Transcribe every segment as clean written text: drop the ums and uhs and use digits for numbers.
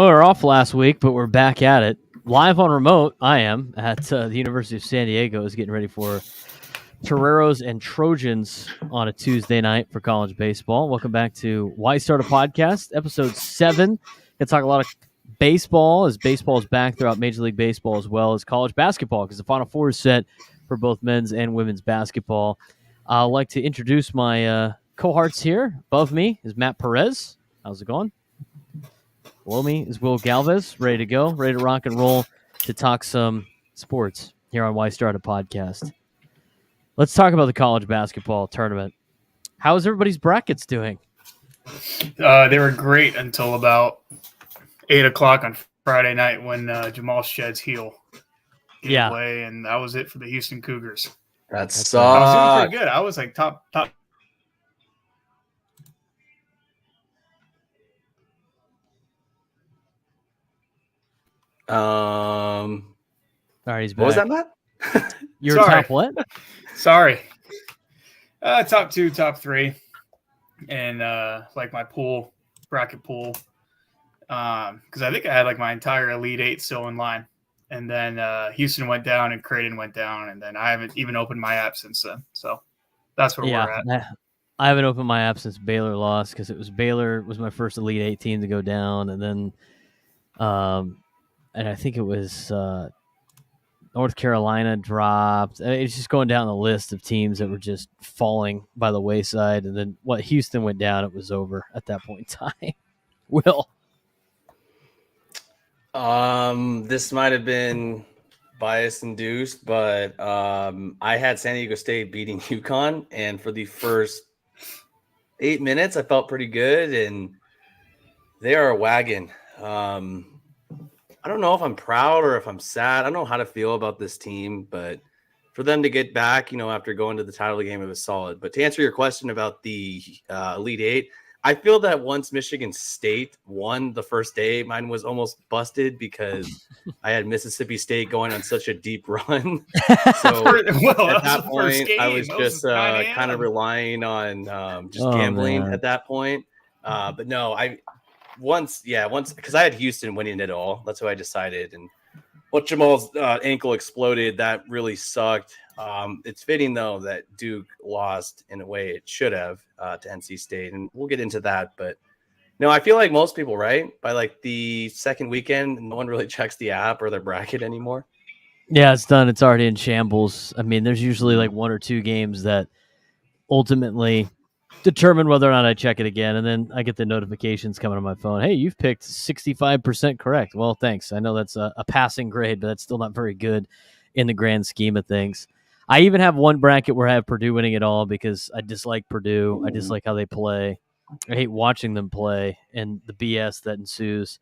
Well, we were off last week, but we're back at it. Live on remote, I am at the University of San Diego, is getting ready for Toreros and Trojans on a Tuesday night for college baseball. Welcome back to Why Start a Podcast, episode 7. Gonna talk a lot of baseball as baseball is back throughout Major League Baseball as well as college basketball because the Final Four is set for both men's and women's basketball. I'd like to introduce my cohorts here. Above me is Matt Perez. How's it going? Below me is Will Galvez, ready to go, ready to rock and roll to talk some sports here on Why Start a Podcast. Let's talk about the college basketball tournament. How is everybody's brackets doing? They were great until about 8 o'clock on Friday night when Jamal Shedd's heel gave away, and that was it for the Houston Cougars. That sucks. I was doing pretty good. I was like top. All right, he's back. What was that, Matt? You're top what? Sorry. Top 2, top 3. And like my bracket pool. Because I think I had like my entire Elite 8 still in line. And then Houston went down and Creighton went down. And then I haven't even opened my app since then. So that's where we're at. I haven't opened my app since Baylor lost because Baylor was my first Elite 8 team to go down. And then and I think it was North Carolina dropped. It's just going down the list of teams that were just falling by the wayside. And then Houston went down, it was over at that point in time. Will? This might have been bias induced, but I had San Diego State beating UConn, and for the first 8 minutes, I felt pretty good, and they are a wagon. I don't know if I'm proud or if I'm sad. I don't know how to feel about this team, but for them to get back, after going to the title of the game, it was solid. But to answer your question about the Elite 8, I feel that once Michigan State won the first day, mine was almost busted because I had Mississippi State going on such a deep run. So at that point, I was just kind of relying on gambling at that point. But no, once because I had Houston winning it all. That's what I decided. And what Jamal's ankle exploded, that really sucked. It's fitting though that Duke lost in a way it should have to NC State, and we'll get into that. But no, I feel like most people, right, by like the second weekend, no one really checks the app or their bracket anymore. Yeah, it's done. It's already in shambles. I mean, there's usually like 1 or 2 games that ultimately determine whether or not I check it again, and then I get the notifications coming on my phone. Hey, you've picked 65% correct. Well, thanks. I know that's a passing grade, but that's still not very good in the grand scheme of things. I even have one bracket where I have Purdue winning it all because I dislike Purdue. I dislike how they play. I hate watching them play and the BS that ensues.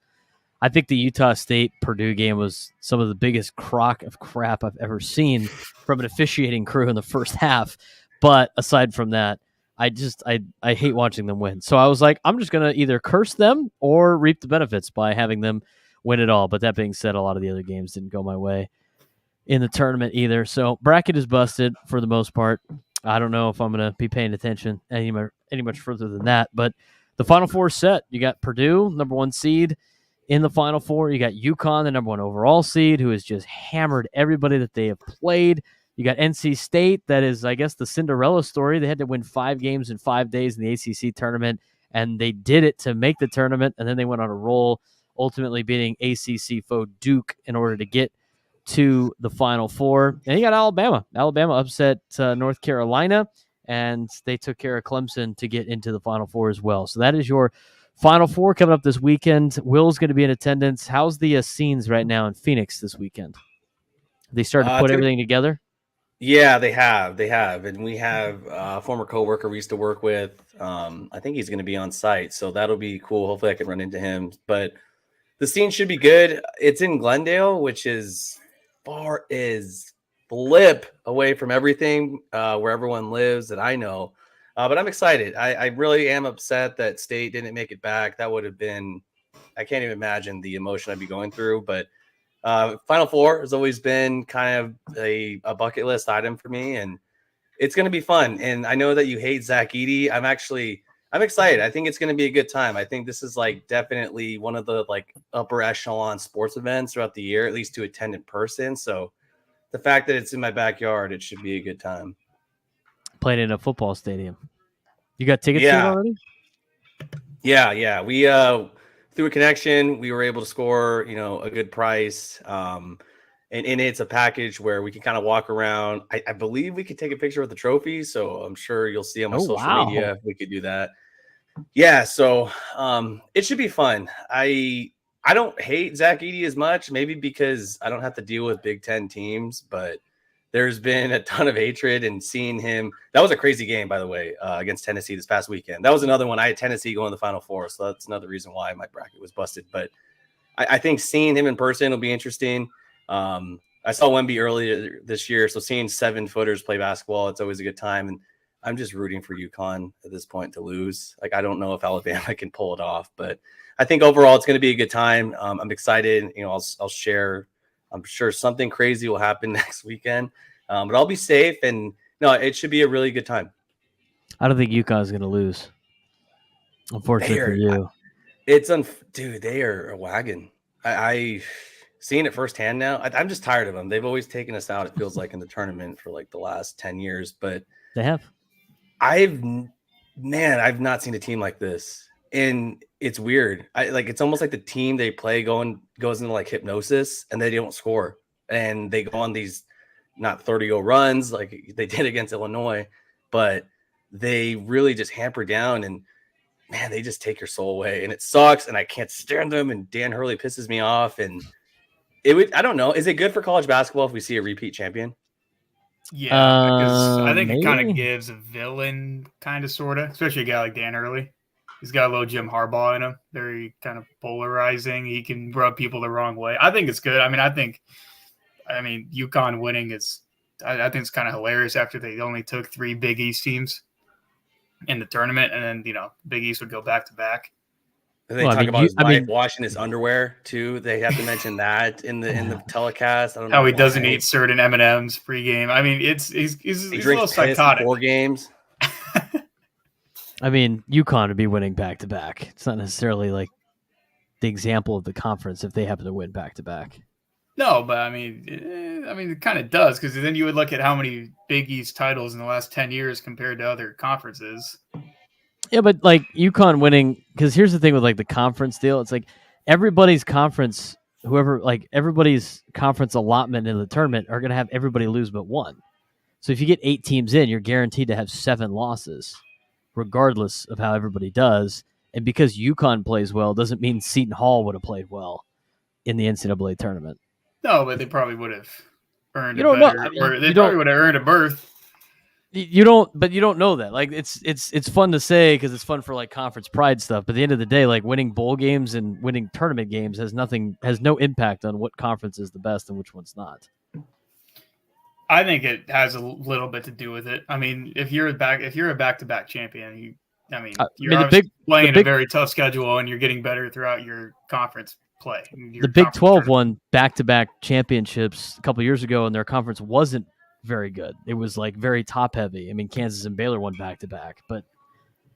I think the Utah State-Purdue game was some of the biggest crock of crap I've ever seen from an officiating crew in the first half. But aside from that, I hate watching them win. So I was like, I'm just going to either curse them or reap the benefits by having them win it all. But that being said, a lot of the other games didn't go my way in the tournament either. So bracket is busted for the most part. I don't know if I'm going to be paying attention any much further than that. But the Final Four is set. You got Purdue, number 1 seed in the Final Four. You got UConn, the number 1 overall seed, who has just hammered everybody that they have played. You got NC State, that is, I guess, the Cinderella story. They had to win 5 games in 5 days in the ACC tournament, and they did it to make the tournament, and then they went on a roll, ultimately beating ACC foe Duke in order to get to the Final Four. And you got Alabama. Alabama upset North Carolina, and they took care of Clemson to get into the Final Four as well. So that is your Final Four coming up this weekend. Will's going to be in attendance. How's the scenes right now in Phoenix this weekend? They started to put everything together? Yeah, they have. And we have a former coworker we used to work with. I think he's going to be on site, so that'll be cool. Hopefully I can run into him. But the scene should be good. It's in Glendale, which is far as blip away from everything where everyone lives that I know. But I'm excited. I really am upset that State didn't make it back. That would have been – I can't even imagine the emotion I'd be going through. But Final Four has always been kind of a bucket list item for me, and it's going to be fun. And I know that you hate Zach Edey. I'm excited. I think it's going to be a good time. I think this is like definitely one of the like upper echelon sports events throughout the year, at least to attend in person. So the fact that it's in my backyard, it should be a good time. Playing in a football stadium. You got tickets to it Yeah. already? Yeah. We through a connection, we were able to score, a good price. And it's a package where we can kind of walk around. I believe we could take a picture with the trophy, so I'm sure you'll see on my social media if we could do that. Yeah, so it should be fun. I don't hate Zach Edey as much, maybe because I don't have to deal with Big Ten teams, but there's been a ton of hatred and seeing him. That was a crazy game, by the way, against Tennessee this past weekend. That was another one. I had Tennessee going to the Final Four, so that's another reason why my bracket was busted. But I think seeing him in person will be interesting. I saw Wemby earlier this year, so seeing 7-footers play basketball, it's always a good time. And I'm just rooting for UConn at this point to lose. Like, I don't know if Alabama can pull it off, but I think overall it's going to be a good time. I'm excited. I'll share. I'm sure something crazy will happen next weekend, but I'll be safe. And no, it should be a really good time. I don't think UConn is going to lose. Unfortunately for you, dude. They are a wagon. I seeing it firsthand now. I'm just tired of them. They've always taken us out. It feels like in the tournament for like the last 10 years, but they have. I've not seen a team like this, and it's weird. It's almost like the team they play goes into like hypnosis, and they don't score, and they go on these not 30-0 runs like they did against Illinois, but they really just hamper down, and man, they just take your soul away, and it sucks, and I can't stand them, and Dan Hurley pisses me off, and I don't know. Is it good for college basketball if we see a repeat champion? Yeah, because I think maybe. it kind of gives a villain kind of sort of, especially a guy like Dan Hurley. He's got a little Jim Harbaugh in him, very kind of polarizing. He can rub people the wrong way. I think it's good. I think UConn winning is, I think it's kind of hilarious after they only took 3 Big East teams in the tournament, and then Big East would go back to back. They talk about his wife washing his underwear too. They have to mention that in the telecast. I don't know how he doesn't eat certain M&Ms pregame. I mean, he's a little psychotic. 4 games. UConn would be winning back to back. It's not necessarily like the example of the conference if they happen to win back to back. No, but it kind of does, because then you would look at how many Big East titles in the last 10 years compared to other conferences. Yeah, but like UConn winning, because here's the thing with like the conference deal. It's like everybody's conference allotment in the tournament are going to have everybody lose but one. So if you get 8 teams in, you're guaranteed to have 7 losses, regardless of how everybody does. And because UConn plays well, doesn't mean Seton Hall would have played well in the NCAA tournament. No, but they probably would have earned they probably would have earned a berth. You don't know that. Like it's fun to say because it's fun for like conference pride stuff. But at the end of the day, like winning bowl games and winning tournament games has no impact on what conference is the best and which one's not. I think it has a little bit to do with it. I mean, if you're a back-to-back champion, you're playing a very tough schedule and you're getting better throughout your conference play. The Big 12 won back-to-back championships a couple years ago, and their conference wasn't very good. It was like very top heavy. Kansas and Baylor won back to back, but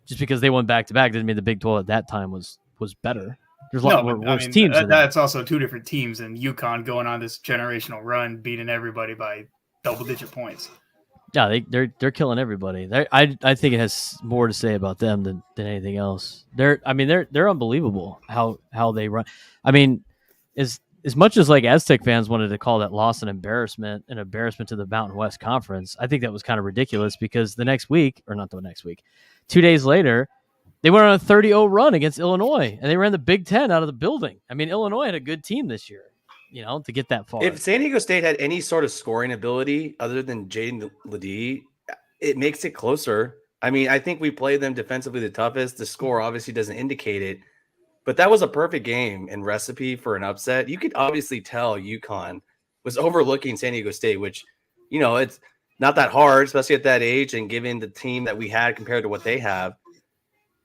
just because they won back to back didn't mean the Big 12 at that time was better. There's a lot worse teams. That's also 2 different teams, and UConn going on this generational run, beating everybody by double-digit points. Yeah, they're killing everybody. I think it has more to say about them than anything else. They're unbelievable how they run. As much as like Aztec fans wanted to call that loss an embarrassment to the Mountain West Conference, I think that was kind of ridiculous because 2 days later, they went on a 30-0 run against Illinois, and they ran the Big Ten out of the building. Illinois had a good team this year, to get that far. If San Diego State had any sort of scoring ability other than Jaden Ledee, it makes it closer. I think we played them defensively the toughest. The score obviously doesn't indicate it. But that was a perfect game and recipe for an upset. You could obviously tell UConn was overlooking San Diego State, which, it's not that hard, especially at that age and given the team that we had compared to what they have.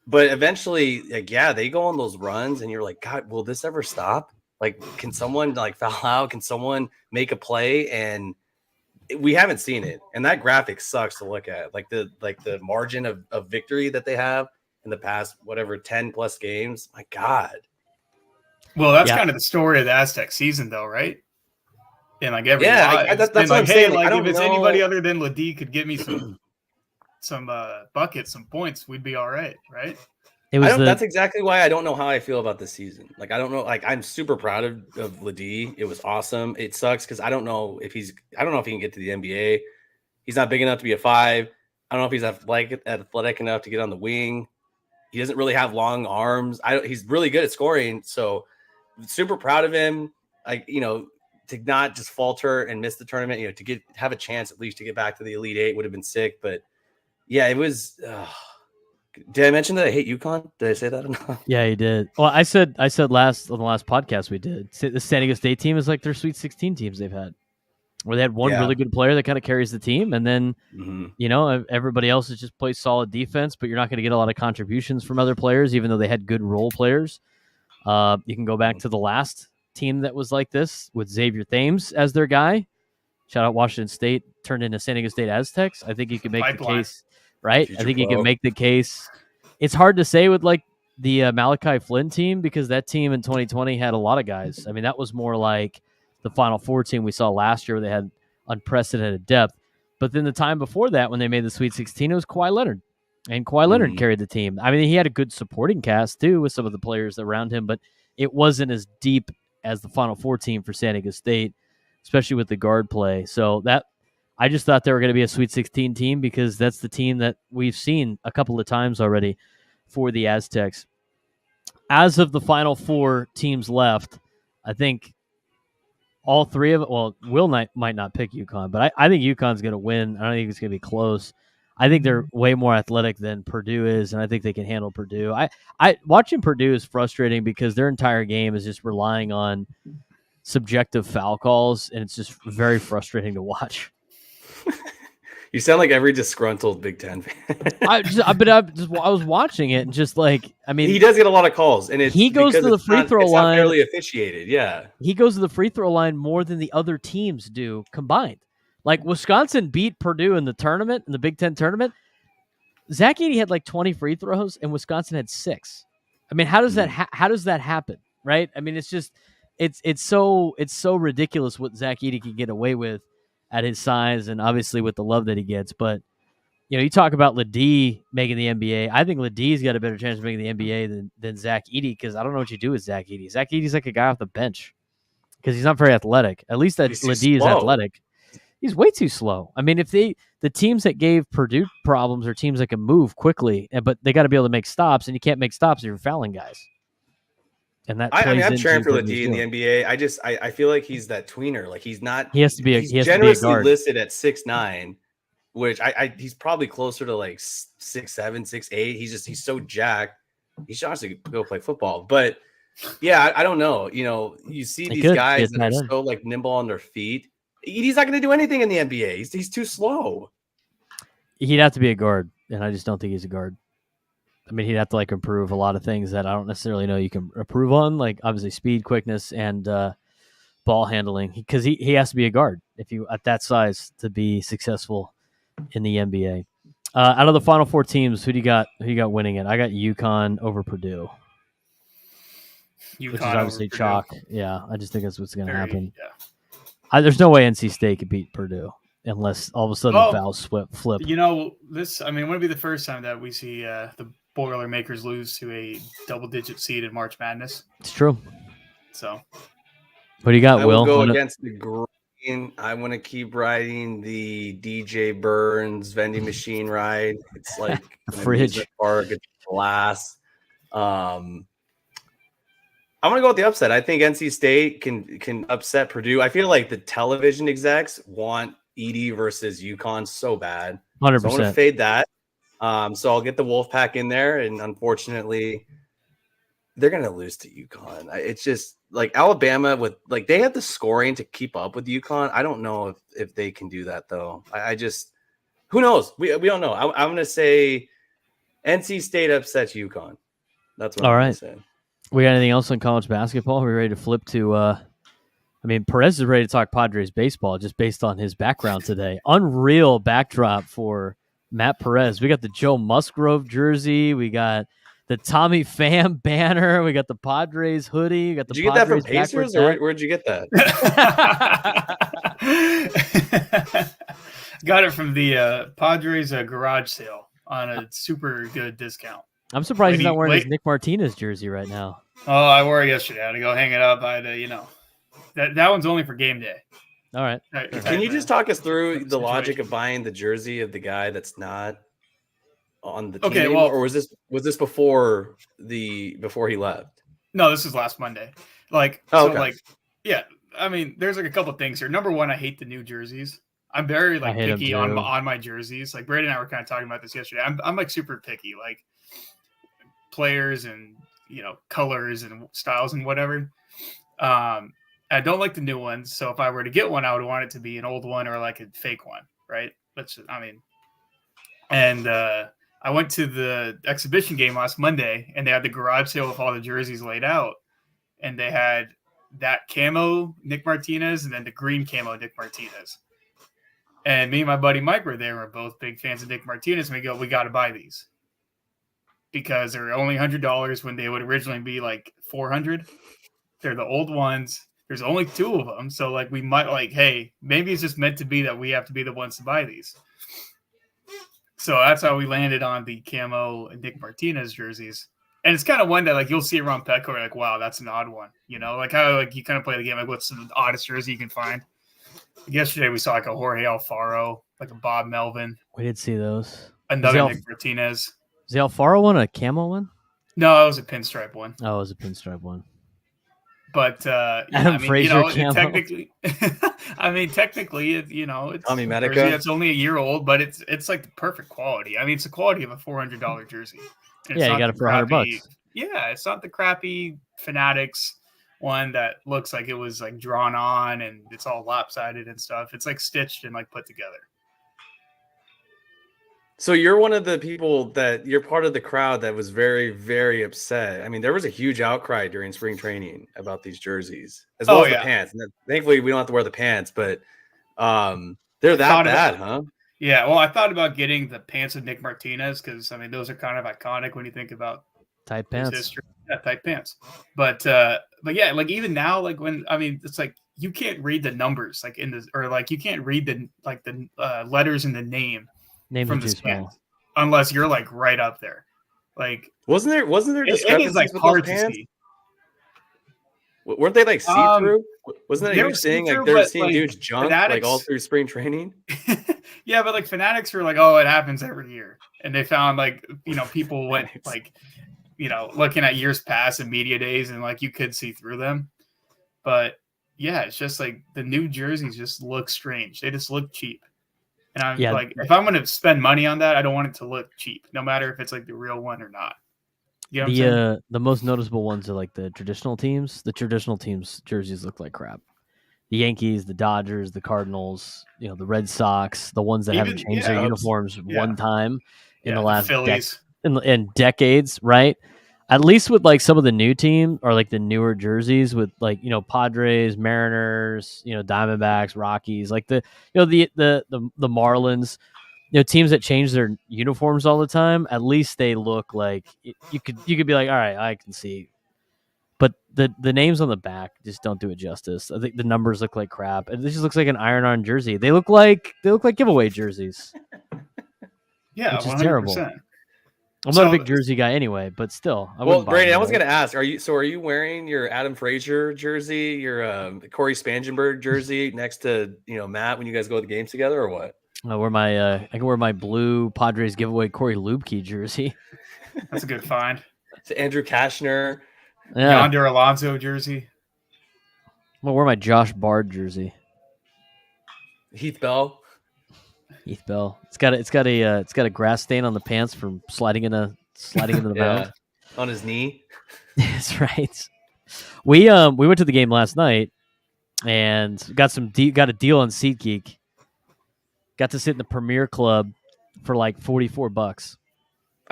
But eventually, they go on those runs and you're like, God, will this ever stop? Like, can someone foul out? Can someone make a play? And we haven't seen it. And that graphic sucks to look at. Like the margin of victory that they have in the past, 10 plus games. My God. Well, that's kind of the story of the Aztec season, though, right? And like that's what I'm like, saying. Like, I don't if it's know. anybody other than Ledee could give me some buckets, some points, we'd be all right, right? That's exactly why I don't know how I feel about this season. Like, I don't know. Like, I'm super proud of Ledee. It was awesome. It sucks because I don't know if he can get to the NBA. He's not big enough to be a 5. I don't know if he's athletic enough to get on the wing. He doesn't really have long arms. He's really good at scoring. So super proud of him. Like, to not just falter and miss the tournament, to have a chance at least to get back to the Elite 8 would have been sick. But yeah, it was. Did I mention that I hate UConn? Did I say that enough? Yeah, you did. Well, I said on the last podcast we did. The San Diego State team is like their Sweet 16 teams they've had, where they had one really good player that kind of carries the team, and then everybody else is just plays solid defense. But you're not going to get a lot of contributions from other players, even though they had good role players. You can go back to the last team that was like this with Xavier Thames as their guy. Shout out Washington State, turned into San Diego State Aztecs. I think you can make the case, right? Future I think pro. you can make the case. It's hard to say with like the Malachi Flynn team because that team in 2020 had a lot of guys. I mean, that was more like the Final Four team we saw last year where they had unprecedented depth. But then the time before that, when they made the Sweet 16, it was Kawhi Leonard. And Kawhi Leonard carried the team. I mean, he had a good supporting cast, too, with some of the players around him, but it wasn't as deep as the Final Four team for San Diego State, especially with the guard play. So I just thought they were going to be a Sweet 16 team because that's the team that we've seen a couple of times already for the Aztecs. As of the Final Four teams left, I think all three of it, well, Will might not pick UConn, but I think UConn's going to win. I don't think it's going to be close. I think they're way more athletic than Purdue is, and I think they can handle Purdue. I watching Purdue is frustrating because their entire game is just relying on subjective foul calls, and it's just very frustrating to watch. You sound like every disgruntled Big Ten fan. I was watching it and just like, I mean, he does get a lot of calls, and he goes to the free throw line. Not fairly officiated, yeah. He goes to the free throw line more than the other teams do combined. Like Wisconsin beat Purdue in the tournament, in the Big Ten tournament. Zach Edey had like 20 free throws, and Wisconsin had 6. I mean, how does that happen, right? I mean, it's just it's so ridiculous what Zach Edey can get away with at his size, and obviously with the love that he gets. But you talk about Ledee making the NBA. I think Ledee's got a better chance of making the NBA than Zach Edey because I don't know what you do with Zach Edey. Zach Edey's like a guy off the bench because he's not very athletic. At least that Ledee is athletic. He's way too slow. I mean, if the teams that gave Purdue problems are teams that can move quickly, but they got to be able to make stops, and you can't make stops if you're fouling guys. And that I'm cheering for Ledee in the NBA. I feel like he's that tweener. Like he's not. He has to be. He's generously listed at 6'9", which he's probably closer to like 6'7", 6'8". He's so jacked. He should honestly go play football. But yeah, I don't know. You see these guys that are so like nimble on their feet. He's not going to do anything in the NBA. He's too slow. He'd have to be a guard, and I just don't think he's a guard. I mean, he'd have to like improve a lot of things that I don't necessarily know you can improve on, like obviously speed, quickness, and ball handling. Because he has to be a guard if you at that size to be successful in the NBA. Out of the Final Four teams, who do you got winning it? I got UConn over Purdue. UConn which is obviously chalk. Yeah, I just think that's what's going to happen. Yeah. There's no way NC State could beat Purdue unless all of a sudden the fouls flip. This, I mean, it wouldn't be the first time that we see the Boilermakers lose to a double-digit seed in March Madness. It's true. So, what do you got, Will? I will go against the green. I want to keep riding the DJ Burns vending machine ride. It's like fridge park, it's glass. I'm going to go with the upset. I think NC State can upset Purdue. I feel like the television execs want Edey versus UConn so bad. 100%. So I want to fade that. So I'll get the Wolfpack in there, and unfortunately, they're going to lose to UConn. It's just like Alabama with like they have the scoring to keep up with UConn. I don't know if they can do that though. I just who knows? We don't know. I'm going to say NC State upsets UConn. That's what I'm going to say. We got anything else on college basketball? Are we ready to flip to Perez is ready to talk Padres baseball just based on his background today. Unreal backdrop for Matt Perez. We got the Joe Musgrove jersey. We got the Tommy Pham banner. We got the Padres hoodie. We got the Did you get that from Padres Pacers, backwards or hat. where'd you get that? Got it from the Padres garage sale on a super good discount. I'm surprised he's not wearing his Wait. Nick Martinez jersey right now. Oh, I wore it yesterday. I had to go hang it up. I had to, that one's only for game day. All right. Can you just talk us through the logic of buying the jersey of the guy that's not on the team anymore, or was this before he left? No, this is last Monday. Yeah. I mean, there's like a couple things here. Number one, I hate the new jerseys. I'm very picky on my jerseys. Like Brady and I were kind of talking about this yesterday. I'm like super picky, like players and colors and styles and whatever. I don't like the new ones. So if I were to get one, I would want it to be an old one or like a fake one, right? I went to the exhibition game last Monday, and they had the garage sale with all the jerseys laid out, and they had that camo Nick Martinez and then the green camo Nick Martinez. And me and my buddy Mike were there. We're both big fans of Nick Martinez. And we got to buy these because they're only $100 when they would originally be like $400. They're the old ones. There's only 2 of them. So we might hey, maybe it's just meant to be that we have to be the ones to buy these. So that's how we landed on the camo Nick Martinez jerseys. And it's kind of one that you'll see around Petco. You're like, wow, that's an odd one. How you kind of play the game. What's the oddest jersey you can find? Yesterday we saw a Jorge Alfaro, a Bob Melvin. We did see those. Another Nick Martinez. Is the Alfaro one a camo one? No, it was a pinstripe one. Oh, it was a pinstripe one. But Frazier camo. Technically, it's Tommy Medica. It's only a year old, but it's like the perfect quality. I mean, it's the quality of a $400 jersey. Yeah, you got it for $100. Yeah, it's not the crappy Fanatics one that looks like it was drawn on and it's all lopsided and stuff. It's stitched and put together. So you're one of the people that you're part of the crowd that was very, very upset. I mean, there was a huge outcry during spring training about these jerseys, as well as the pants. And thankfully, we don't have to wear the pants, but they're that bad, huh? Yeah, well, I thought about getting the pants of Nick Martinez because those are kind of iconic when you think about tight pants. History. Yeah, tight pants. But yeah, even now, when it's you can't read the numbers you can't read the letters in the name from the pants unless you're right up there. Wasn't there discrepancies it is with hard those pants? to see. Weren't they see through? Wasn't that a huge thing? They're seeing huge junk Fanatics, all through spring training. Yeah, but Fanatics were oh, it happens every year, and they found people went looking at years past and media days, and you could see through them. But yeah, it's just the new jerseys just look strange. They just look cheap, and I'm if I'm going to spend money on that, I don't want it to look cheap, no matter if it's the real one or not. You know what I'm saying? The most noticeable ones are the traditional teams. The traditional teams' jerseys look like crap. The Yankees, the Dodgers, the Cardinals, the Red Sox, the ones that haven't changed their uniforms one time in the last in decades, right? At least with like some of the new team or like the newer jerseys with like, Padres, Mariners, Diamondbacks, Rockies, like the Marlins, teams that change their uniforms all the time. At least they look like you could be like, all right, I can see. But the names on the back just don't do it justice. I think the numbers look like crap. It just looks like an iron-on jersey. They look like giveaway jerseys. Yeah, which is 100%. terrible. I'm not a big jersey guy anyway, but still. Brady, I was going to ask, are you wearing your Adam Frazier jersey, your Corey Spangenberg jersey next to Matt when you guys go to the games together, or what? I can wear my blue Padres giveaway Corey Lubke jersey. That's a good find. It's Andrew Kashner. Yeah. Yonder Alonso jersey. I'm gonna wear my Josh Bard jersey. Heath Bell. It's got a grass stain on the pants from sliding into the mound on his knee. That's right. We went to the game last night and got a deal on SeatGeek. Got to sit in the Premier Club for like $44.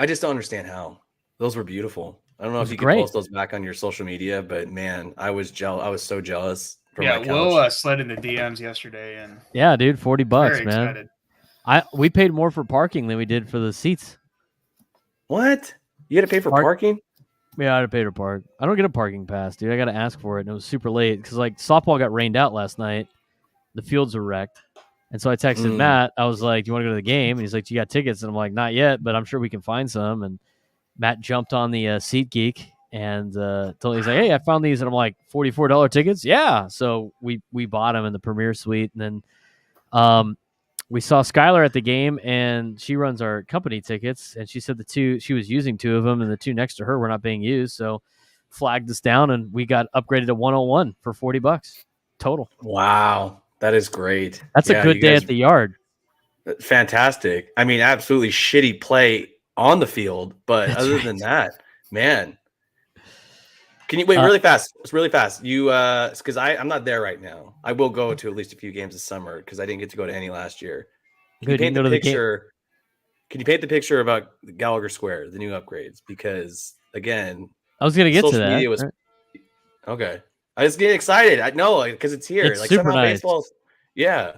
I just don't understand how. Those were beautiful. I don't know if you can post those back on your social media, but man, I was jealous. I was so jealous. Will slid in the DMs yesterday, and yeah, dude, $40, man. Excited. We paid more for parking than we did for the seats. What? You got to pay for parking? Yeah, I had to pay to park. I don't get a parking pass, dude. I got to ask for it, and it was super late because like softball got rained out last night. The fields were wrecked, and so I texted Matt. I was like, "Do you want to go to the game?" And he's like, "Do you got tickets?" And I'm like, "Not yet, but I'm sure we can find some." And Matt jumped on the SeatGeek and told he's like, "Hey, I found these," and I'm like, $44 tickets? Yeah. So we bought them in the premier suite, and then we saw Skylar at the game, and she runs our company tickets, and she said she was using 2 of them, and the 2 next to her were not being used, so flagged us down, and we got upgraded to 101 for $40 total. Wow, that is great. That's a good day at the yard. Fantastic. I mean, absolutely shitty play on the field, but That's other right. than that, man. Can you wait really fast? It's really fast. You because I'm not there right now. I will go to at least a few games this summer because I didn't get to go to any last year. Can you paint the picture? Can you paint the picture about Gallagher Square, the new upgrades? Because again, I was gonna get to that. Media was okay. I just get excited. I know because it's here. It's like super nice. Baseball. Yeah.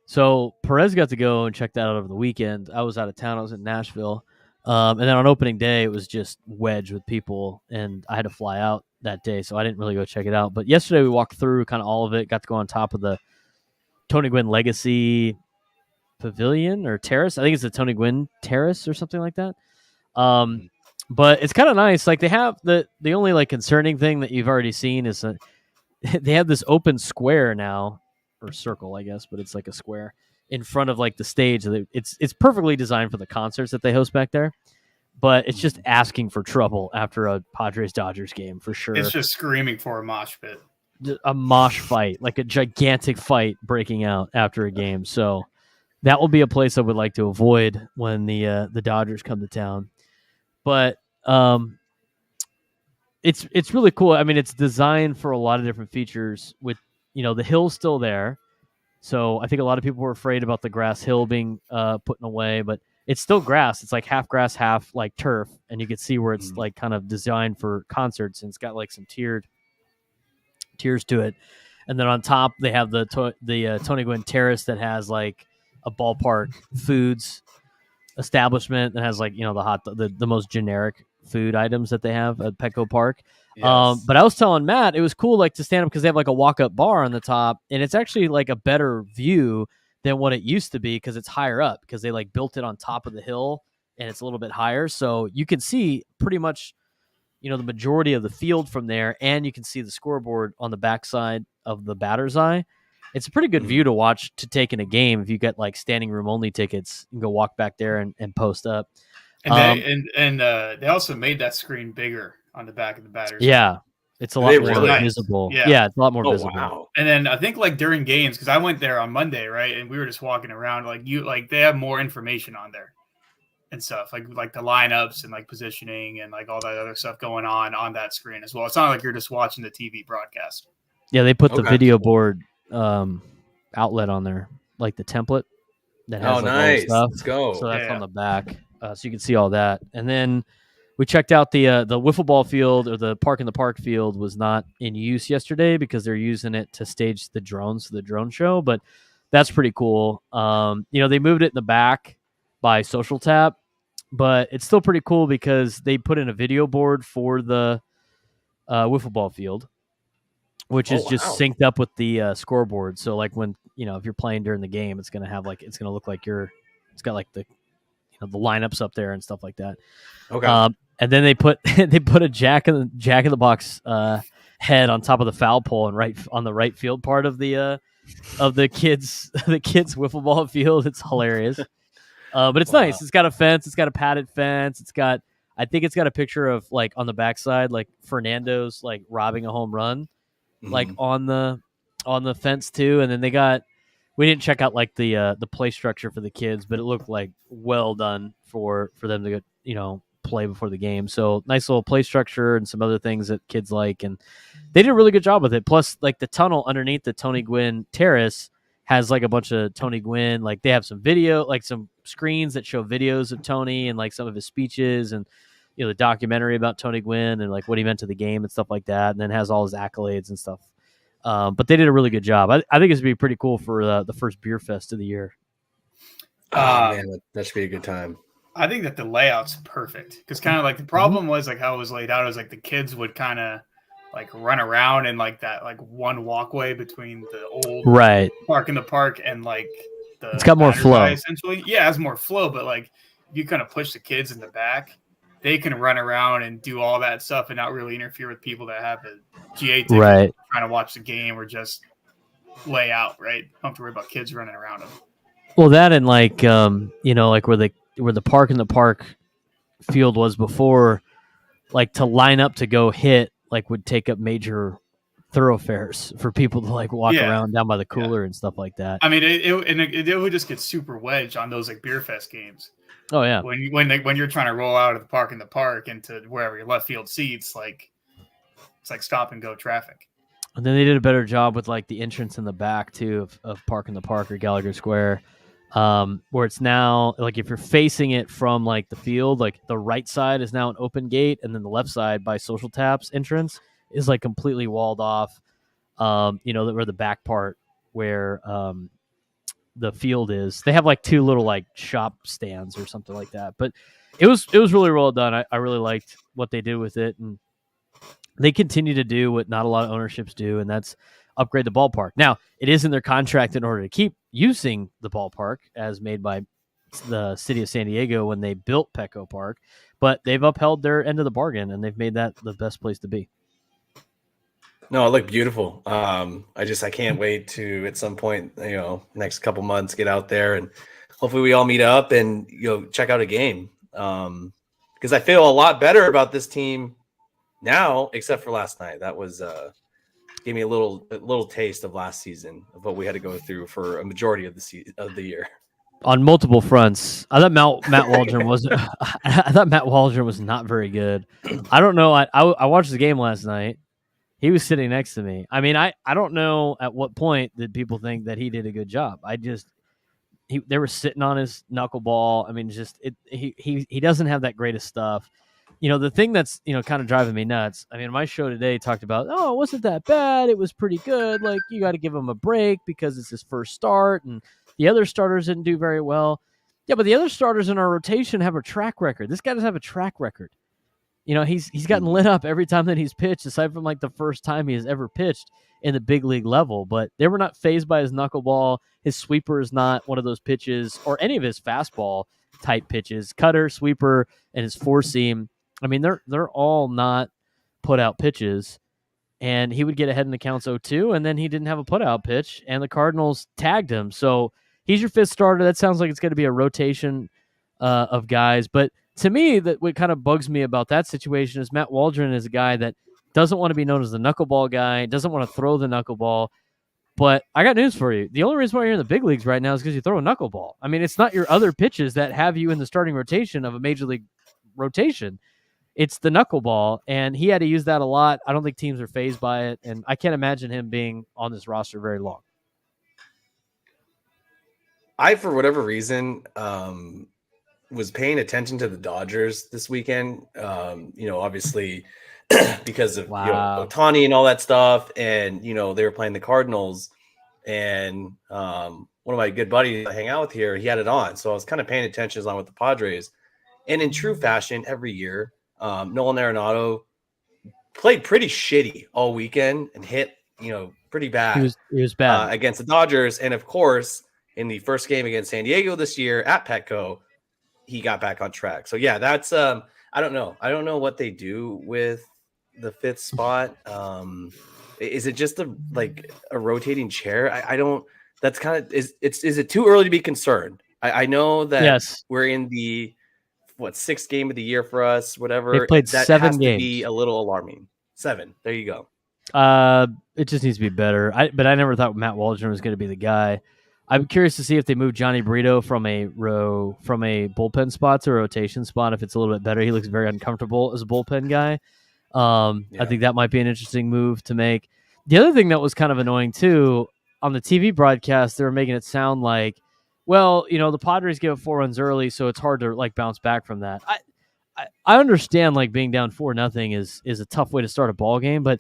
So Perez got to go and check that out over the weekend. I was out of town. I was in Nashville. And then on opening day, it was just wedged with people, and I had to fly out that day, so I didn't really go check it out. But yesterday we walked through kind of all of it, got to go on top of the Tony Gwynn Legacy Pavilion or Terrace. I think it's the Tony Gwynn Terrace or something like that. But it's kind of nice. Like they have the only like concerning thing that you've already seen is they have this open square now, or circle, I guess, but it's like a square in front of like the stage. It's perfectly designed for the concerts that they host back there, but it's just asking for trouble after a Padres Dodgers game for sure. It's just screaming for a mosh pit, a mosh fight, like a gigantic fight breaking out after a game. So that will be a place I would like to avoid when the Dodgers come to town. But it's really cool. I mean, it's designed for a lot of different features. With the hill's still there. So I think a lot of people were afraid about the grass hill being put away, but it's still grass. It's like half grass, half like turf, and you can see where it's like kind of designed for concerts, and it's got like some tiers to it. And then on top they have the Tony Gwynn Terrace that has like a ballpark foods establishment that has like the most generic food items that they have at Petco Park. Yes. But I was telling Matt it was cool like to stand up because they have like a walk-up bar on the top, and it's actually like a better view than what it used to be because it's higher up because they like built it on top of the hill and it's a little bit higher, so you can see pretty much the majority of the field from there, and you can see the scoreboard on the backside of the batter's eye. It's a pretty good view to watch to take in a game if you get like standing room only tickets. You can go walk back there and post up. And they also made that screen bigger on the back of the batter's eye. Yeah, it's a lot more visible. Yeah, it's a lot more visible. Wow. And then I think like during games, because I went there on Monday, right, and we were just walking around. Like they have more information on there and stuff, like the lineups and like positioning and like all that other stuff going on that screen as well. It's not like you're just watching the TV broadcast. Yeah, they put the video board outlet on there, like the template that has nice stuff. Let's go. So that's on the back, so you can see all that. And then we checked out the wiffle ball field, or the Park in the Park field was not in use yesterday because they're using it to stage the drones for the drone show, but that's pretty cool. They moved it in the back by Social Tap, but it's still pretty cool because they put in a video board for the wiffle ball field, which is just synced up with the scoreboard. So like when, if you're playing during the game, it's going to look like it's got like the lineups up there and stuff like that. Okay. And then they put a Jack in the Box head on top of the foul pole and on the right field part of the kids wiffle ball field. It's hilarious. But it's nice. It's got a fence. It's got a padded fence. I think it's got a picture of like on the backside, like Fernando's like robbing a home run, like on the fence too. And then we didn't check out like the play structure for the kids, but it looked like well done for them to go, play before the game. So nice little play structure and some other things that kids like, and they did a really good job with it. Plus, like the tunnel underneath the Tony Gwynn Terrace has like a bunch of Tony Gwynn, like they have some video, like some screens that show videos of Tony and like some of his speeches and the documentary about Tony Gwynn and like what he meant to the game and stuff like that, and then has all his accolades and stuff. But they did a really good job. I think it's going to be pretty cool for the first beer fest of the year. Oh man, that should be a good time. I think that the layout's perfect because kind of like the problem was like how it was laid out is like the kids would kind of like run around in like that like one walkway between the old park in the park and like the it's got more flow essentially. Yeah, it has more flow, but like if you kind of push the kids in the back, they can run around and do all that stuff and not really interfere with people that have a GA ticket trying to watch the game or just lay out, right? Don't have to worry about kids running around them. Well, that and like like where the park in the park field was before, like to line up to go hit like would take up major thoroughfares for people to like walk around down by the cooler and stuff like that. I mean, it would just get super wedged on those like beer fest games. Oh yeah, when you're trying to roll out of the park in the park into wherever your left field seats, like it's like stop and go traffic. And then they did a better job with like the entrance in the back too of Park in the Park or Gallagher Square. Where it's now like if you're facing it from like the field, like the right side is now an open gate, and then the left side by Social Tap's entrance is like completely walled off. Where the back part where the field is, they have like two little like shop stands or something like that. But it was really well done. I really liked what they did with it, and they continue to do what not a lot of ownerships do, and that's upgrade the ballpark. Now, it is in their contract in order to keep using the ballpark as made by the city of San Diego when they built Petco Park, but they've upheld their end of the bargain, and they've made that the best place to be. No, it looked beautiful. I can't wait to at some point, next couple months, get out there and hopefully we all meet up and check out a game. Because I feel a lot better about this team now, except for last night. That was gave me a little taste of last season of what we had to go through for a majority of the year. On multiple fronts, I thought Matt Waldron was. I thought Matt Waldron was not very good. I don't know. I watched the game last night. He was sitting next to me. I mean, I don't know at what point did people think that he did a good job. They were sitting on his knuckleball. I mean, he doesn't have that greatest stuff. The thing that's, kind of driving me nuts. I mean, my show today talked about, it wasn't that bad. It was pretty good. Like, you got to give him a break because it's his first start and the other starters didn't do very well. Yeah, but the other starters in our rotation have a track record. This guy doesn't have a track record. He's gotten lit up every time that he's pitched, aside from like the first time he has ever pitched in the big league level. But they were not fazed by his knuckleball. His sweeper is not one of those pitches or any of his fastball type pitches, cutter, sweeper, and his four seam. I mean, they're all not put out pitches, and he would get ahead in the counts 0-2, and then he didn't have a put out pitch, and the Cardinals tagged him. So he's your fifth starter. That sounds like it's going to be a rotation of guys. But to me, that what kind of bugs me about that situation is Matt Waldron is a guy that doesn't want to be known as the knuckleball guy, doesn't want to throw the knuckleball. But I got news for you. The only reason why you're in the big leagues right now is because you throw a knuckleball. I mean, it's not your other pitches that have you in the starting rotation of a major league rotation. It's the knuckleball, and he had to use that a lot. I don't think teams are fazed by it, and I can't imagine him being on this roster very long. I, for whatever reason, was paying attention to the Dodgers this weekend. Obviously because of Ohtani and all that stuff, and they were playing the Cardinals, and one of my good buddies I hang out with here, he had it on, so I was kind of paying attention along with the Padres. And in true fashion, every year, Nolan Arenado played pretty shitty all weekend and hit, pretty bad. He was bad against the Dodgers, and of course, in the first game against San Diego this year at Petco, he got back on track. So yeah, that's I don't know. I don't know what they do with the fifth spot. Is it just a rotating chair? I don't. That's kind of is it too early to be concerned? I know that we're in the sixth game of the year for us, whatever. They played that 7 has games. To be a little alarming. 7. There you go. It just needs to be better. But I never thought Matt Waldron was going to be the guy. I'm curious to see if they move Johnny Brito from a bullpen spot to a rotation spot. If it's a little bit better, he looks very uncomfortable as a bullpen guy. I think that might be an interesting move to make. The other thing that was kind of annoying too, on the TV broadcast, they were making it sound like, well, the Padres gave up 4 runs early, so it's hard to bounce back from that. I understand being down 4-0 is a tough way to start a ball game, but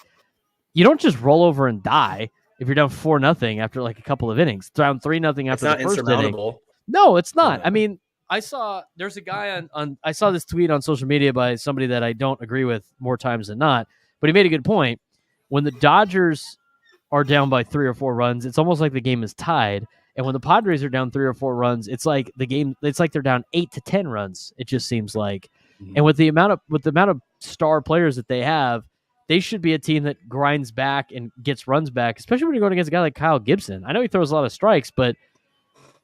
you don't just roll over and die if you're down 4-0 after a couple of innings. Down 3-0 after the first inning. No, it's not. I mean, there's a guy I saw this tweet on social media by somebody that I don't agree with more times than not, but he made a good point. When the Dodgers are down by 3 or 4 runs, it's almost like the game is tied. And when the Padres are down 3 or 4 runs, it's like they're down 8 to 10 runs. It just seems like. Mm-hmm. And with the amount of star players that they have, they should be a team that grinds back and gets runs back, especially when you're going against a guy like Kyle Gibson. I know he throws a lot of strikes, but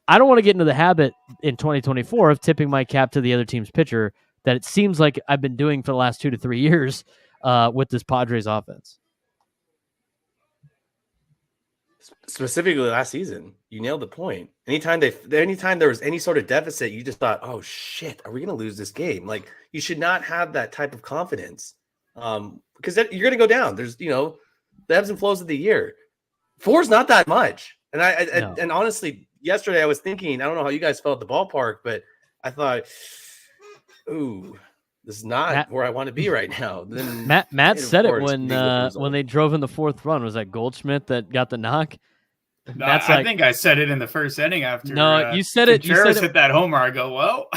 I don't want to get into the habit in 2024 of tipping my cap to the other team's pitcher that it seems like I've been doing for the last 2 to 3 years with this Padres offense. Specifically last season, you nailed the point. Anytime there was any sort of deficit, you just thought, "Oh shit, are we going to lose this game?" Like, you should not have that type of confidence, because you're going to go down. There's the ebbs and flows of the year. 4 is not that much, and and honestly, yesterday I was thinking, I don't know how you guys felt at the ballpark, but I thought, "Ooh, this is not where I want to be right now." Then Matt said it when they drove in the 4th run. Was that Goldschmidt that got the knock? No, I think I said it in the first inning after. No, you said it. Contreras hit that homer. I go, well,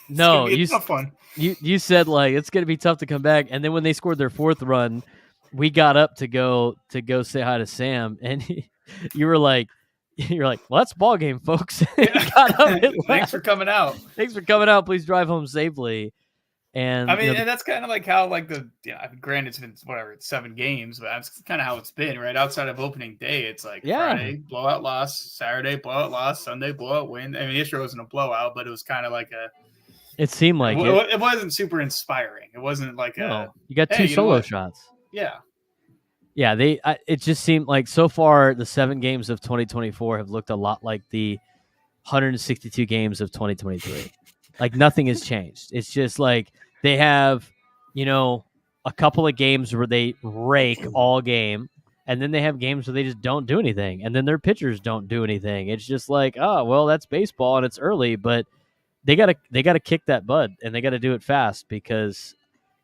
no, you tough one. You said like it's gonna be tough to come back, and then when they scored their 4th run, we got up to go say hi to Sam, and you were like, well, that's ball game, folks. Got up and Thanks for coming out. Thanks for coming out. Please drive home safely. And I mean, and that's kind of like how granted it's been it's 7 games, but that's kind of how it's been, right? Outside of opening day, it's like Friday blowout loss, Saturday blowout loss, Sunday blowout win. I mean, yesterday wasn't a blowout, but it was kind of like it seemed like it wasn't super inspiring. It wasn't like you got 2 solo shots. Yeah. Yeah, it just seemed like so far the 7 games of 2024 have looked a lot like the 162 games of 2023. Like nothing has changed. It's just like they have, a couple of games where they rake all game, and then they have games where they just don't do anything, and then their pitchers don't do anything. It's just like, oh, well, that's baseball and it's early, but they gotta kick that bud, and they gotta do it fast, because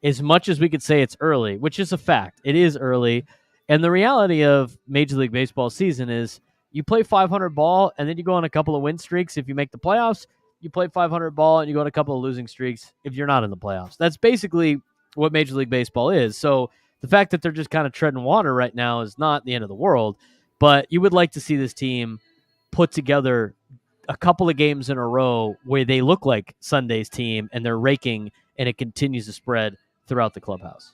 as much as we could say it's early, which is a fact, it is early, and the reality of Major League Baseball season is you play 500 ball, and then you go on a couple of win streaks if you make the playoffs. You play 500 ball and you go on a couple of losing streaks if you're not in the playoffs. That's basically what Major League Baseball is. So the fact that they're just kind of treading water right now is not the end of the world, but you would like to see this team put together a couple of games in a row where they look like Sunday's team and they're raking, and it continues to spread throughout the clubhouse.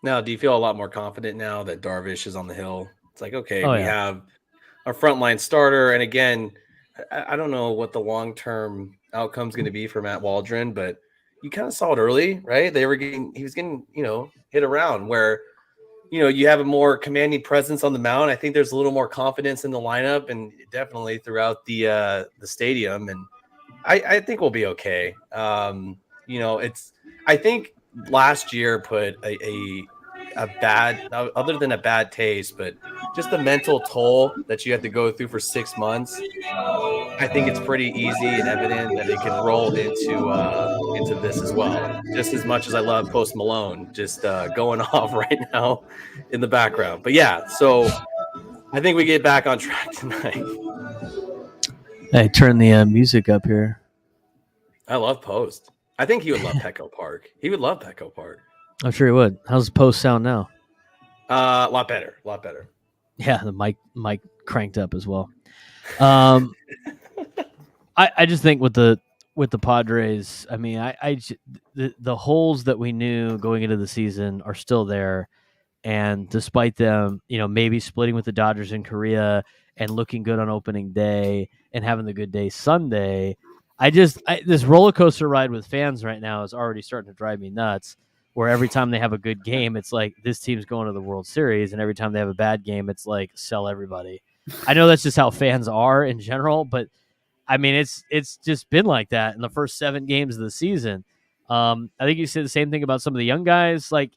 Now, do you feel a lot more confident now that Darvish is on the hill? It's like, okay, we have our frontline starter, and again, I don't know what the long-term outcome is going to be for Matt Waldron, but you kind of saw it early, right? He was getting, hit around where, you have a more commanding presence on the mound. I think there's a little more confidence in the lineup and definitely throughout the stadium. And I think we'll be okay. I think last year put a bad, other than a bad taste, but just the mental toll that you have to go through for 6 months. I think it's pretty easy and evident that it can roll into this as well. Just as much as I love Post Malone just going off right now in the background. But yeah, so I think we get back on track tonight. Hey, turn the music up here. I love Post. I think he would love Petco Park. He would love Petco Park. I'm sure he would. How's Post sound now? A lot better. Yeah, the mic cranked up as well. I just think with the Padres, I mean, the holes that we knew going into the season are still there, and despite them, maybe splitting with the Dodgers in Korea and looking good on opening day and having the good day Sunday, this roller coaster ride with fans right now is already starting to drive me nuts. Where every time they have a good game, it's like this team's going to the World Series, and every time they have a bad game, it's like sell everybody. I know that's just how fans are in general, but I mean it's just been like that in the first 7 games of the season. I think you said the same thing about some of the young guys. Like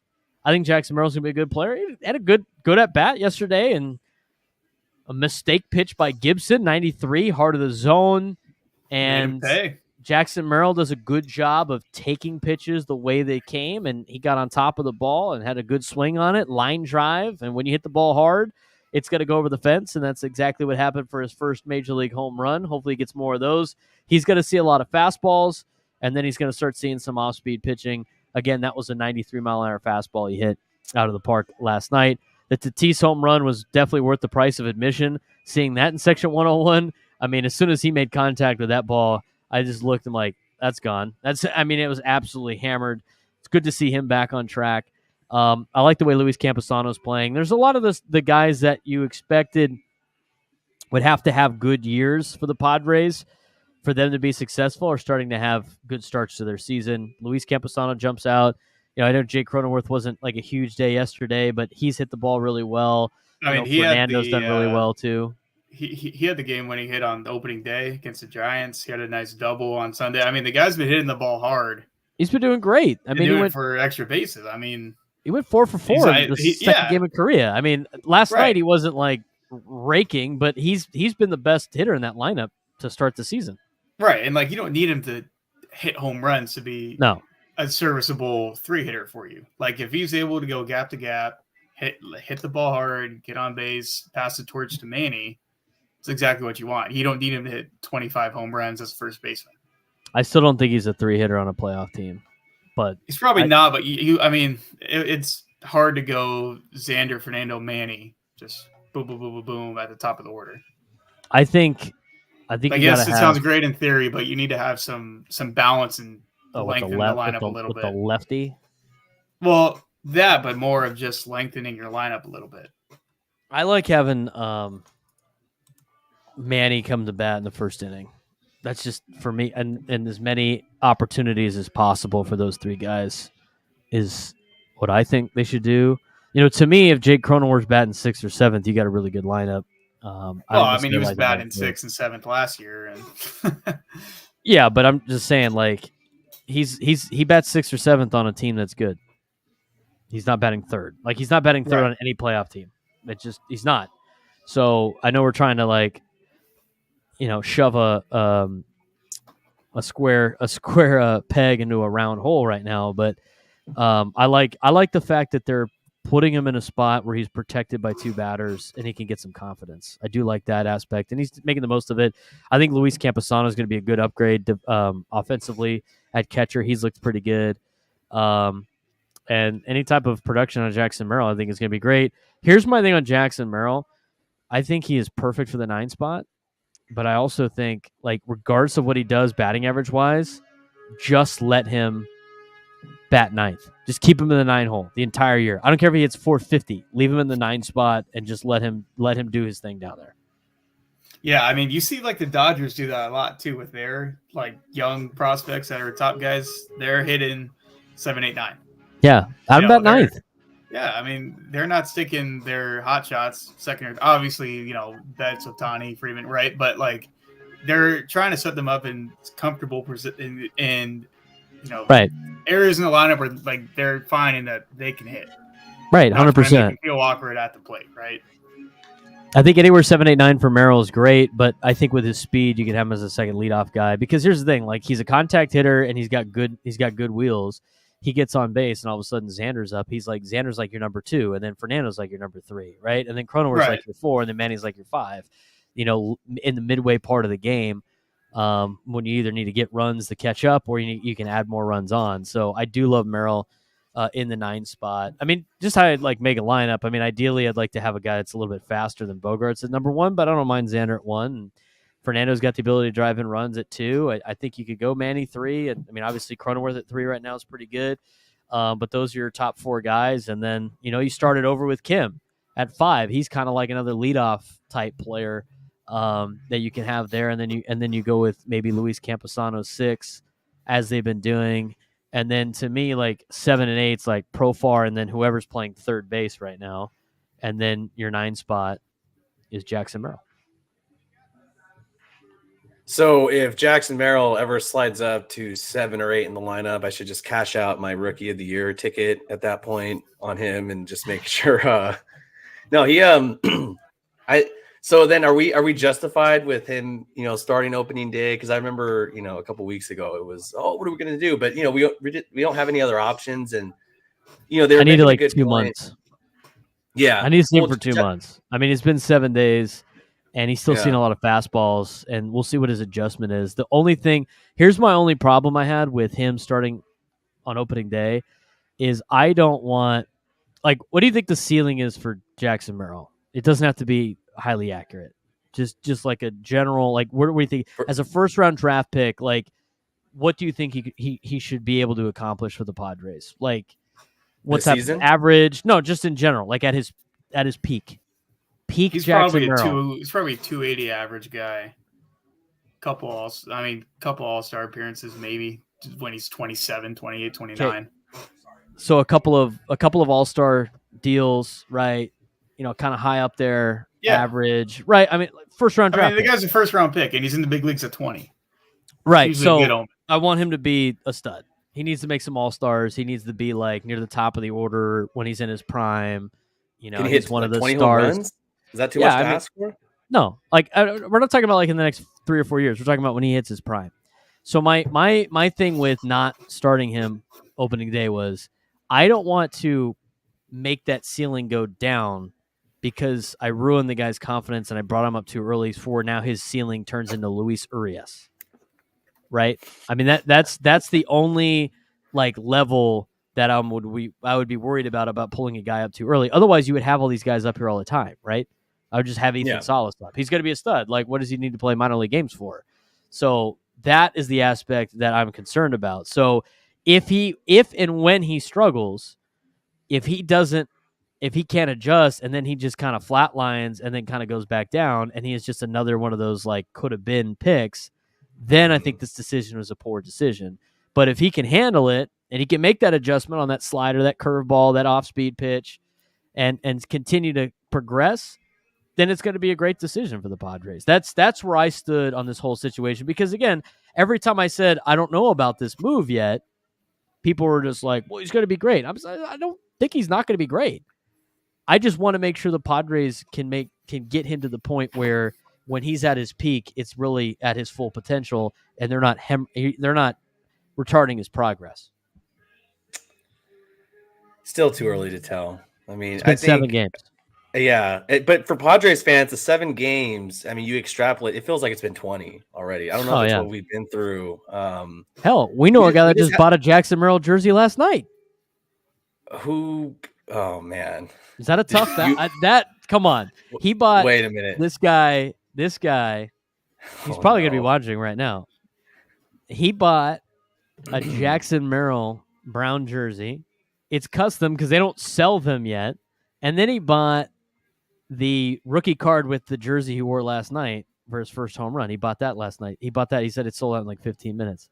I think Jackson Merrill's gonna be a good player. He had a good at bat yesterday, and a mistake pitch by Gibson, 93, heart of the zone, and Jackson Merrill does a good job of taking pitches the way they came, and he got on top of the ball and had a good swing on it, line drive. And when you hit the ball hard, it's going to go over the fence, and that's exactly what happened for his first major league home run. Hopefully he gets more of those. He's going to see a lot of fastballs, and then he's going to start seeing some off-speed pitching. Again, that was a 93-mile-an-hour fastball he hit out of the park last night. The Tatis home run was definitely worth the price of admission. Seeing that in Section 101, I mean, as soon as he made contact with that ball, I just looked and like, that's gone. It was absolutely hammered. It's good to see him back on track. I like the way Luis Camposano's playing. There's a lot of the guys that you expected would have to have good years for the Padres for them to be successful are starting to have good starts to their season. Luis Camposano jumps out. I know Jake Cronenworth wasn't like a huge day yesterday, but he's hit the ball really well. I mean, Fernando's done really well too. He had the game-winning hit on the opening day against the Giants. He had a nice double on Sunday. I mean, the guy's been hitting the ball hard. He's been doing great. He went for extra bases. I mean, he went 4 for 4 in the second game in Korea. I mean, last night he wasn't like raking, but he's been the best hitter in that lineup to start the season. Right, and like you don't need him to hit home runs to be a serviceable 3-hitter for you. Like if he's able to go gap to gap, hit the ball hard, get on base, pass the torch to Manny, it's exactly what you want. You don't need him to hit 25 home runs as first baseman. I still don't think he's a 3-hitter on a playoff team, but he's probably not. But it's hard to go Xander, Fernando, Manny, just boom, boom, boom, boom, boom at the top of the order. I think. Yes, it sounds great in theory, but you need to have some balance and lengthen the lineup a little bit. With the lefty? Well, that, but more of just lengthening your lineup a little bit. I like having Manny come to bat in the first inning. That's just for me, and as many opportunities as possible for those 3 guys is what I think they should do. To me, if Jake Cronenworth's batting 6th or 7th, you got a really good lineup. He was batting 6th and 7th last year, and yeah, but I'm just saying, like, he bats 6th or 7th on a team that's good. He's not batting 3rd. Like, he's not batting 3rd on any playoff team. He's not. So I know we're trying to like, shove a square peg into a round hole right now, but I like the fact that they're putting him in a spot where he's protected by 2 batters and he can get some confidence. I do like that aspect, and he's making the most of it. I think Luis Camposano is going to be a good upgrade to, offensively at catcher. He's looked pretty good. And any type of production on Jackson Merrill, I think is going to be great. Here's my thing on Jackson Merrill. I think he is perfect for the 9 spot, but I also think, like, regardless of what he does batting average wise, just let him bat 9th. Just keep him in the 9 hole the entire year. I don't care if he hits 450. Leave him in the 9 spot and just let him do his thing down there. Yeah, I mean, you see like the Dodgers do that a lot too with their like young prospects that are top guys. They're hitting 7, 8, 9. Yeah, I'm about 9th. Yeah, I mean, they're not sticking their hot shots second. Obviously, Betts, Ohtani, Freeman, right? But like, they're trying to set them up in comfortable and right areas in the lineup where like they're finding that they can hit. Right, 100%. Feel awkward at the plate, right? I think anywhere 7, 8, 9 for Merrill is great, but I think with his speed, you can have him as a second leadoff guy. Because here's the thing: like, he's a contact hitter and he's got good wheels. He gets on base, and all of a sudden Xander's up. Xander's like your number 2, and then Fernando's like your number 3, right? And then Cronenworth's like your 4, and then Manny's like your 5. In the midway part of the game, when you either need to get runs to catch up or you can add more runs on. So I do love Merrill in the 9 spot. I mean, just how I'd like make a lineup. I mean, ideally, I'd like to have a guy that's a little bit faster than Bogarts at number 1, but I don't mind Xander at 1. And Fernando's got the ability to drive in runs at 2. I think you could go Manny 3. And I mean, obviously Cronenworth at 3 right now is pretty good. But those are your top 4 guys. And then, you started over with Kim at 5. He's kind of like another leadoff type player that you can have there. And then you go with maybe Luis Camposano 6, as they've been doing. And then to me, like 7 and 8's like Profar, and then whoever's playing third base right now. And then your 9 spot is Jackson Merrill. So if Jackson Merrill ever slides up to 7 or 8 in the lineup, I should just cash out my Rookie of the Year ticket at that point on him and just make sure. So then are we justified with him, starting opening day? Because I remember, a couple weeks ago it was, what are we going to do? But we don't have any other options, and I need like 2 months. Yeah. I need to see him Well, for 2 months. I mean, it's been 7 days, and he's still Yeah. seen a lot of fastballs, and we'll see what his adjustment is. The only thing, here's my only problem I had with him starting on opening day is I don't want, like, what do you think the ceiling is for Jackson Merrill? It doesn't have to be highly accurate. Just like a general, like, what do we think as a first round draft pick? Like, what do you think he should be able to accomplish for the Padres? Like, what's that season? average? No, just in general, like at his peak. Peak He's Jackson probably Merrill. He's probably a 280 average guy. Couple all-star appearances maybe when he's 27, 28, 29. Okay. So a couple of all-star deals, right? You know, kind of high up there, average, right? I mean, first round draft. I mean, the guy's a first round pick, and he's in the big leagues at 20. Right. So I want him to be a stud. He needs to make some all-stars. He needs to be like near the top of the order when he's in his prime. You know, he's one of the 20 stars. Home runs? Is that too much to ask for? No, like we're not talking about like in the next 3 or 4 years. We're talking about when he hits his prime. So my thing with not starting him opening day was I don't want to make that ceiling go down because I ruined the guy's confidence and I brought him up too early for now his ceiling turns into Luis Urias. Right? I mean that's the only like level that I would be worried about pulling a guy up too early. Otherwise, you would have all these guys up here all the time, right? I would just have Ethan Salas up. He's going to be a stud. Like, what does he need to play minor league games for? So that is the aspect that I'm concerned about. So if and when he struggles, if he can't adjust and then he just kind of flatlines and then kind of goes back down and he is just another one of those like could have been picks, then I think this decision was a poor decision. But if he can handle it and he can make that adjustment on that slider, that curveball, that off-speed pitch, and continue to progress, then it's going to be a great decision for the Padres. That's where I stood on this whole situation. Because, again, every time I said, I don't know about this move yet, people were just like, well, he's going to be great. I don't think he's not going to be great. I just want to make sure the Padres can get him to the point where when he's at his peak, it's really at his full potential, and they're not retarding his progress. Still too early to tell. I mean, it's been 7 games. Yeah, but for Padres fans, the 7 games, I mean, you extrapolate, it feels like it's been 20 already. I don't know if that's what we've been through. Hell, we know a guy that just bought a Jackson Merrill jersey last night. Who? Oh, man. Is that a tough? Come on. He bought. Wait a minute. This guy, he's probably going to be watching right now. He bought a Jackson Merrill brown jersey. It's custom because they don't sell them yet. And then he bought the rookie card with the jersey he wore last night for his first home run. He bought that last night. He said it sold out in like 15 minutes.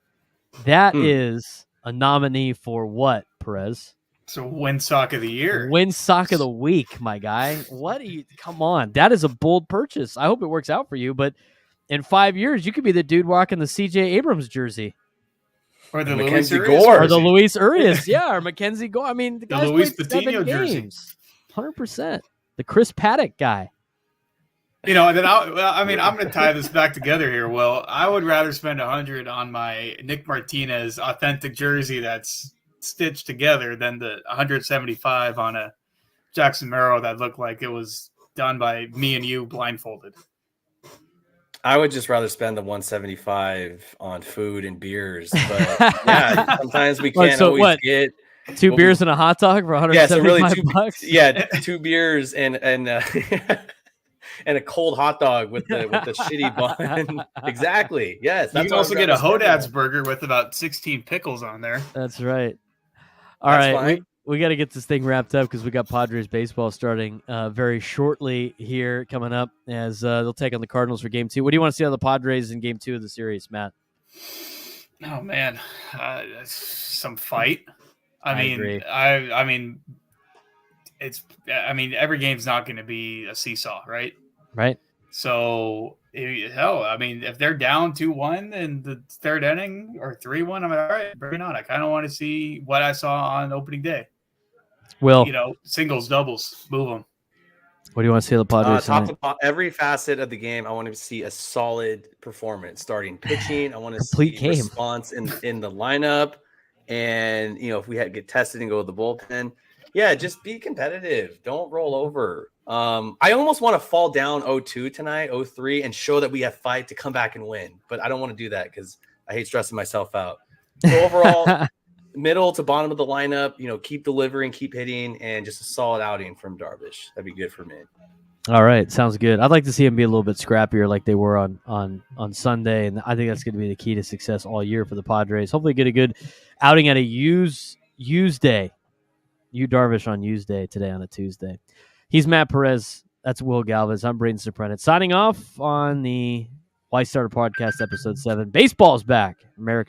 That is a nominee for what, Perez? So win sock of the year. Win sock of the week, my guy. What are you? Come on. That is a bold purchase. I hope it works out for you. But in 5 years, you could be the dude walking the C.J. Abrams jersey. Or the Mackenzie Gore. Or the Luis Urias. Yeah, or Mackenzie Gore. I mean, the guy's Luis played Patino 7 jersey. games. 100%. The Chris Paddock guy. You know, then I'm going to tie this back together here. Well, I would rather spend $100 on my Nick Martinez authentic jersey that's stitched together than the $175 on a Jackson Merrill that looked like it was done by me and you blindfolded. I would just rather spend the $175 on food and beers, but yeah, sometimes we can't always get 2 beers and a hot dog for $175. Yeah, so really two beers and and a cold hot dog with the shitty bun. Exactly. Yes. You can also get a Hodad's burger with about 16 pickles on there. That's right. All right. We got to get this thing wrapped up because we got Padres baseball starting very shortly here coming up as they'll take on the Cardinals for Game 2. What do you want to see out of the Padres in Game 2 of the series, Matt? Oh, man. Some fight. I agree. Every game's not going to be a seesaw, right? Right. So, if they're down 2-1 in the third inning or 3-1, I'm like, all right, bring it on. I kind of want to see what I saw on opening day. Well, singles, doubles, move them. What do you want to see of the Padres? Every facet of the game, I want to see a solid performance. Starting pitching, I want to complete see response in the lineup. And, if we had to get tested and go with the bullpen, Yeah, just be competitive. Don't roll over. I almost want to fall down 0-2 tonight, 0-3, and show that we have fight to come back and win. But I don't want to do that because I hate stressing myself out. So overall, middle to bottom of the lineup, keep delivering, keep hitting, and just a solid outing from Darvish. That'd be good for me. All right, sounds good. I'd like to see him be a little bit scrappier like they were on Sunday, and I think that's going to be the key to success all year for the Padres. Hopefully get a good outing at a use day. Yu Darvish on use day today on a Tuesday. He's Matt Perez. That's Will Galvez. I'm Braden Soprenet. Signing off on the Why Starter Podcast, Episode 7. Baseball's back. America.